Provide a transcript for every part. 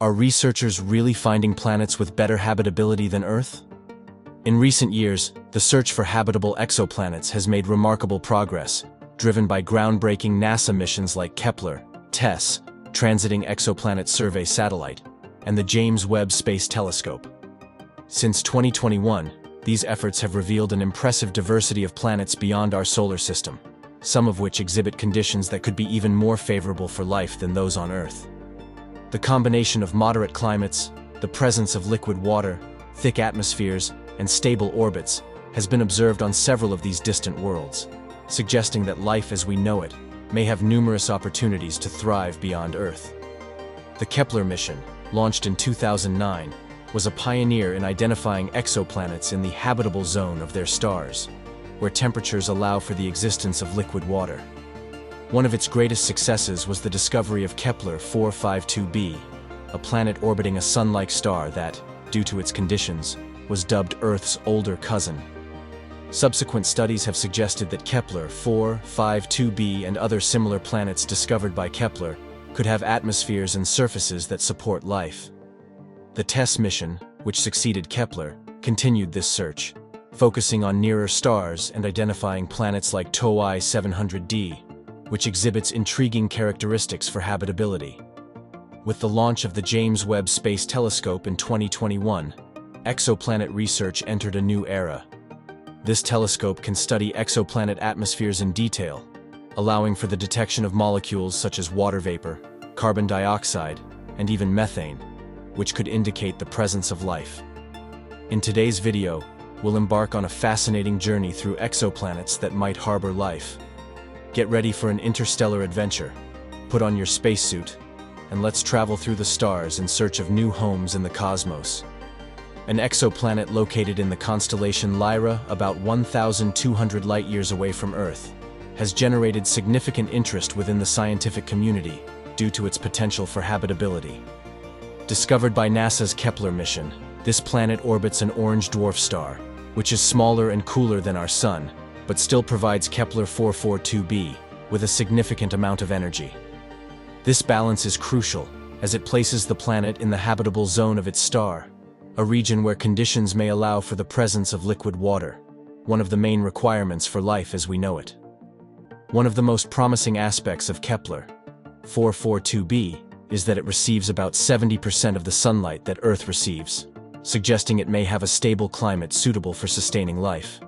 Are researchers really finding planets with better habitability than Earth? In recent years, the search for habitable exoplanets has made remarkable progress, driven by groundbreaking NASA missions like Kepler, TESS, Transiting Exoplanet Survey Satellite, and the James Webb Space Telescope. Since 2021, these efforts have revealed an impressive diversity of planets beyond our solar system, some of which exhibit conditions that could be even more favorable for life than those on Earth. The combination of moderate climates, the presence of liquid water, thick atmospheres, and stable orbits has been observed on several of these distant worlds, suggesting that life as we know it may have numerous opportunities to thrive beyond Earth. The Kepler mission, launched in 2009, was a pioneer in identifying exoplanets in the habitable zone of their stars, where temperatures allow for the existence of liquid water. One of its greatest successes was the discovery of Kepler 452b, a planet orbiting a Sun-like star that, due to its conditions, was dubbed Earth's older cousin. Subsequent studies have suggested that Kepler 452b and other similar planets discovered by Kepler could have atmospheres and surfaces that support life. The TESS mission, which succeeded Kepler, continued this search, focusing on nearer stars and identifying planets like TOI 700d, which exhibits intriguing characteristics for habitability. With the launch of the James Webb Space Telescope in 2021, exoplanet research entered a new era. This telescope can study exoplanet atmospheres in detail, allowing for the detection of molecules such as water vapor, carbon dioxide, and even methane, which could indicate the presence of life. In today's video, we'll embark on a fascinating journey through exoplanets that might harbor life. Get ready for an interstellar adventure, put on your spacesuit, and let's travel through the stars in search of new homes in the cosmos. An exoplanet located in the constellation Lyra, about 1,200 light-years away from Earth, has generated significant interest within the scientific community due to its potential for habitability. Discovered by NASA's Kepler mission, this planet orbits an orange dwarf star, which is smaller and cooler than our Sun, but still provides Kepler 442b with a significant amount of energy. This balance is crucial, as it places the planet in the habitable zone of its star, a region where conditions may allow for the presence of liquid water, one of the main requirements for life as we know it. One of the most promising aspects of Kepler 442b is that it receives about 70% of the sunlight that Earth receives, suggesting it may have a stable climate suitable for sustaining life.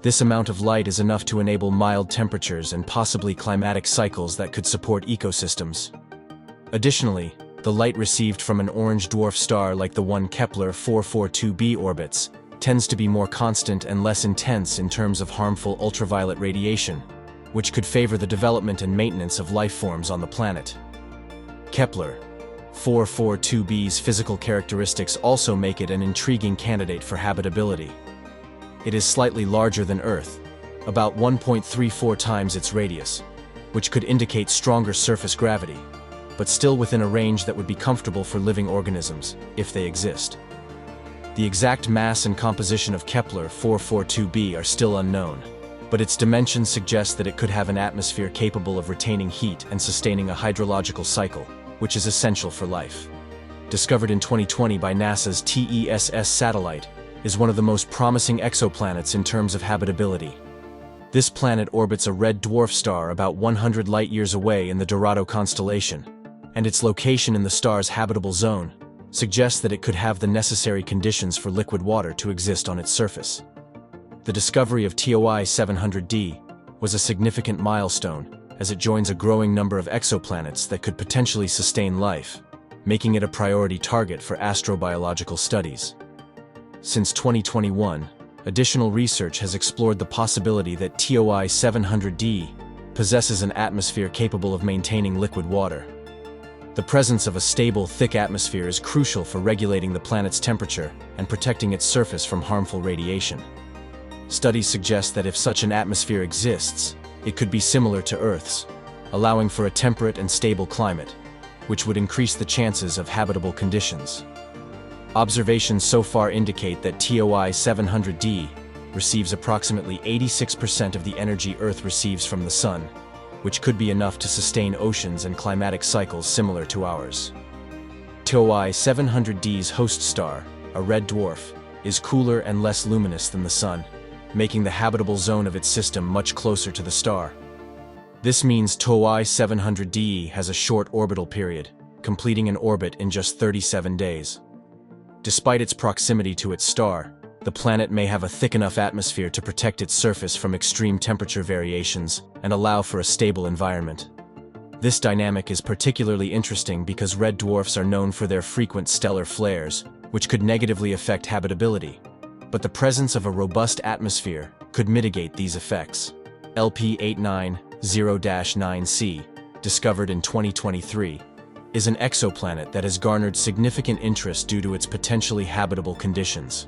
This amount of light is enough to enable mild temperatures and possibly climatic cycles that could support ecosystems. Additionally, the light received from an orange dwarf star like the one Kepler 442b orbits tends to be more constant and less intense in terms of harmful ultraviolet radiation, which could favor the development and maintenance of life forms on the planet. Kepler 442b's physical characteristics also make it an intriguing candidate for habitability. It is slightly larger than Earth, about 1.34 times its radius, which could indicate stronger surface gravity, but still within a range that would be comfortable for living organisms, if they exist. The exact mass and composition of Kepler 442b are still unknown, but its dimensions suggest that it could have an atmosphere capable of retaining heat and sustaining a hydrological cycle, which is essential for life. Discovered in 2020 by NASA's TESS satellite, is one of the most promising exoplanets in terms of habitability. This planet orbits a red dwarf star about 100 light-years away in the Dorado constellation, and its location in the star's habitable zone suggests that it could have the necessary conditions for liquid water to exist on its surface. The discovery of TOI 700d was a significant milestone, as it joins a growing number of exoplanets that could potentially sustain life, making it a priority target for astrobiological studies. Since 2021, additional research has explored the possibility that TOI 700d possesses an atmosphere capable of maintaining liquid water. The presence of a stable, thick atmosphere is crucial for regulating the planet's temperature and protecting its surface from harmful radiation. Studies suggest that if such an atmosphere exists, it could be similar to Earth's, allowing for a temperate and stable climate, which would increase the chances of habitable conditions. Observations so far indicate that TOI 700d receives approximately 86% of the energy Earth receives from the Sun, which could be enough to sustain oceans and climatic cycles similar to ours. TOI 700D's host star, a red dwarf, is cooler and less luminous than the Sun, making the habitable zone of its system much closer to the star. This means TOI 700D has a short orbital period, completing an orbit in just 37 days. Despite its proximity to its star, the planet may have a thick enough atmosphere to protect its surface from extreme temperature variations and allow for a stable environment. This dynamic is particularly interesting because red dwarfs are known for their frequent stellar flares, which could negatively affect habitability. But the presence of a robust atmosphere could mitigate these effects. LP890-9c, discovered in 2023, is an exoplanet that has garnered significant interest due to its potentially habitable conditions.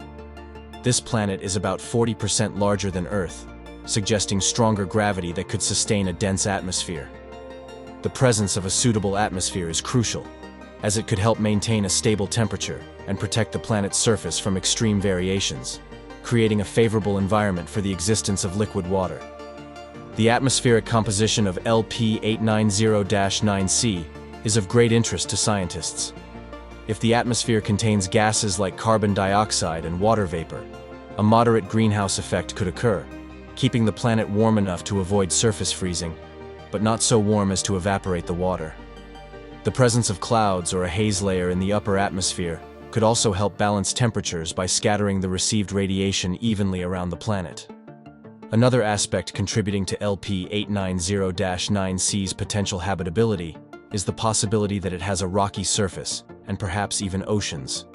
This planet is about 40% larger than Earth, suggesting stronger gravity that could sustain a dense atmosphere. The presence of a suitable atmosphere is crucial, as it could help maintain a stable temperature and protect the planet's surface from extreme variations, creating a favorable environment for the existence of liquid water. The atmospheric composition of LP890-9c is of great interest to scientists. If the atmosphere contains gases like carbon dioxide and water vapor, a moderate greenhouse effect could occur, keeping the planet warm enough to avoid surface freezing, but not so warm as to evaporate the water. The presence of clouds or a haze layer in the upper atmosphere could also help balance temperatures by scattering the received radiation evenly around the planet. Another aspect contributing to LP890-9c's potential habitability is the possibility that it has a rocky surface, and perhaps even oceans.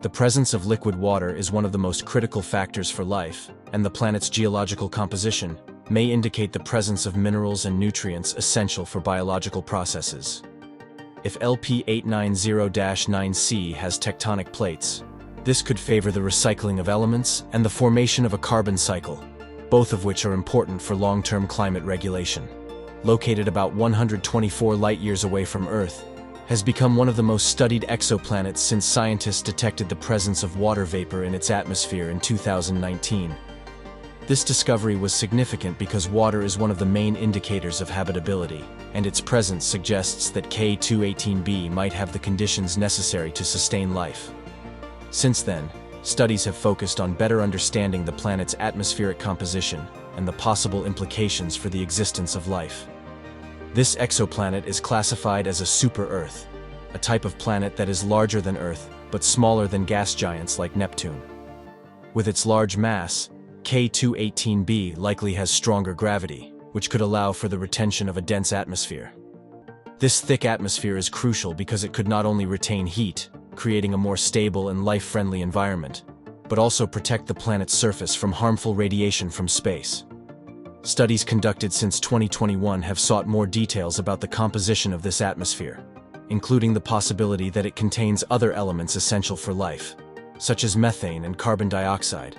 The presence of liquid water is one of the most critical factors for life, and the planet's geological composition may indicate the presence of minerals and nutrients essential for biological processes. If LP890-9c has tectonic plates, this could favor the recycling of elements and the formation of a carbon cycle, both of which are important for long-term climate regulation. Located about 124 light-years away from Earth, has become one of the most studied exoplanets since scientists detected the presence of water vapor in its atmosphere in 2019. This discovery was significant because water is one of the main indicators of habitability, and its presence suggests that K218b might have the conditions necessary to sustain life. Since then, studies have focused on better understanding the planet's atmospheric composition and the possible implications for the existence of life. This exoplanet is classified as a super-Earth, a type of planet that is larger than Earth but smaller than gas giants like Neptune. With its large mass, K218b likely has stronger gravity, which could allow for the retention of a dense atmosphere. This thick atmosphere is crucial because it could not only retain heat, creating a more stable and life-friendly environment, but also protect the planet's surface from harmful radiation from space. Studies conducted since 2021 have sought more details about the composition of this atmosphere, including the possibility that it contains other elements essential for life, such as methane and carbon dioxide.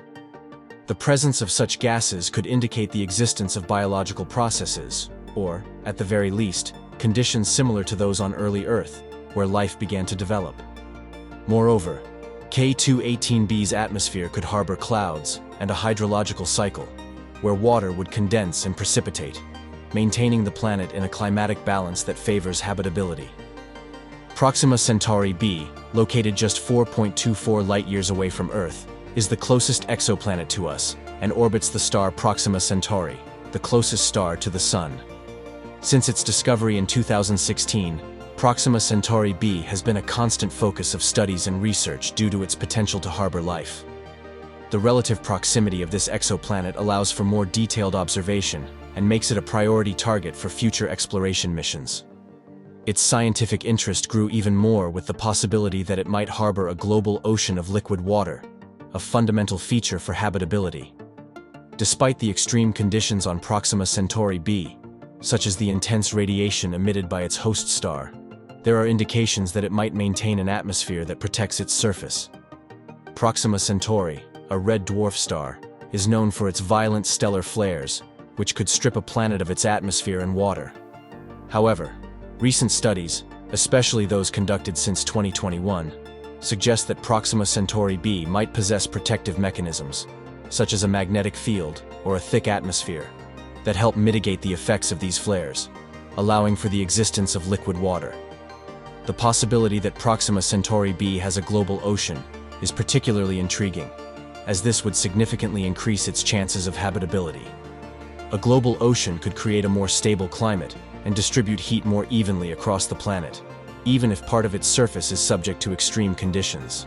The presence of such gases could indicate the existence of biological processes, or, at the very least, conditions similar to those on early Earth, where life began to develop. Moreover, K218b's atmosphere could harbor clouds and a hydrological cycle, where water would condense and precipitate, maintaining the planet in a climatic balance that favors habitability. Proxima Centauri b, located just 4.24 light-years away from Earth, is the closest exoplanet to us and orbits the star Proxima Centauri, the closest star to the Sun. Since its discovery in 2016, Proxima Centauri b has been a constant focus of studies and research due to its potential to harbor life. The relative proximity of this exoplanet allows for more detailed observation and makes it a priority target for future exploration missions. Its scientific interest grew even more with the possibility that it might harbor a global ocean of liquid water, a fundamental feature for habitability. Despite the extreme conditions on Proxima Centauri b, such as the intense radiation emitted by its host star, there are indications that it might maintain an atmosphere that protects its surface. Proxima Centauri, a red dwarf star, is known for its violent stellar flares, which could strip a planet of its atmosphere and water. However, recent studies, especially those conducted since 2021, suggest that Proxima Centauri b might possess protective mechanisms, such as a magnetic field or a thick atmosphere, that help mitigate the effects of these flares, allowing for the existence of liquid water. the possibility that Proxima Centauri b has a global ocean is particularly intriguing, as this would significantly increase its chances of habitability. A global ocean could create a more stable climate and distribute heat more evenly across the planet, even if part of its surface is subject to extreme conditions.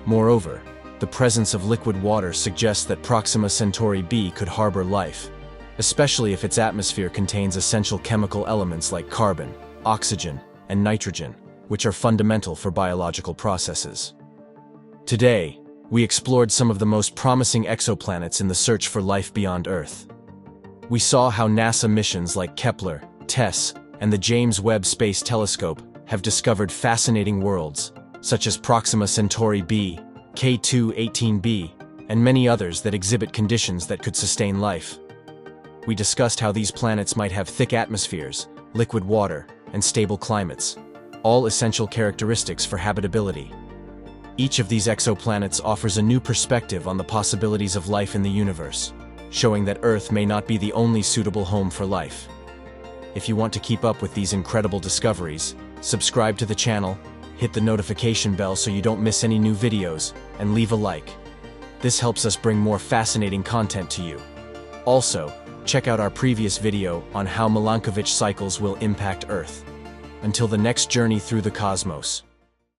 Moreover, the presence of liquid water suggests that Proxima Centauri b could harbor life, especially if its atmosphere contains essential chemical elements like carbon, oxygen, and nitrogen, which are fundamental for biological processes. Today, we explored some of the most promising exoplanets in the search for life beyond Earth. We saw how NASA missions like Kepler, TESS, and the James Webb Space Telescope have discovered fascinating worlds, such as Proxima Centauri b, K2-18b, and many others that exhibit conditions that could sustain life. We discussed how these planets might have thick atmospheres, liquid water, and stable climates, all essential characteristics for habitability. Each of these exoplanets offers a new perspective on the possibilities of life in the universe, showing that Earth may not be the only suitable home for life. If you want to keep up with these incredible discoveries, subscribe to the channel, hit the notification bell so you don't miss any new videos, and leave a like. This helps us bring more fascinating content to you. Also, check out our previous video on how Milankovitch cycles will impact Earth. Until the next journey through the cosmos.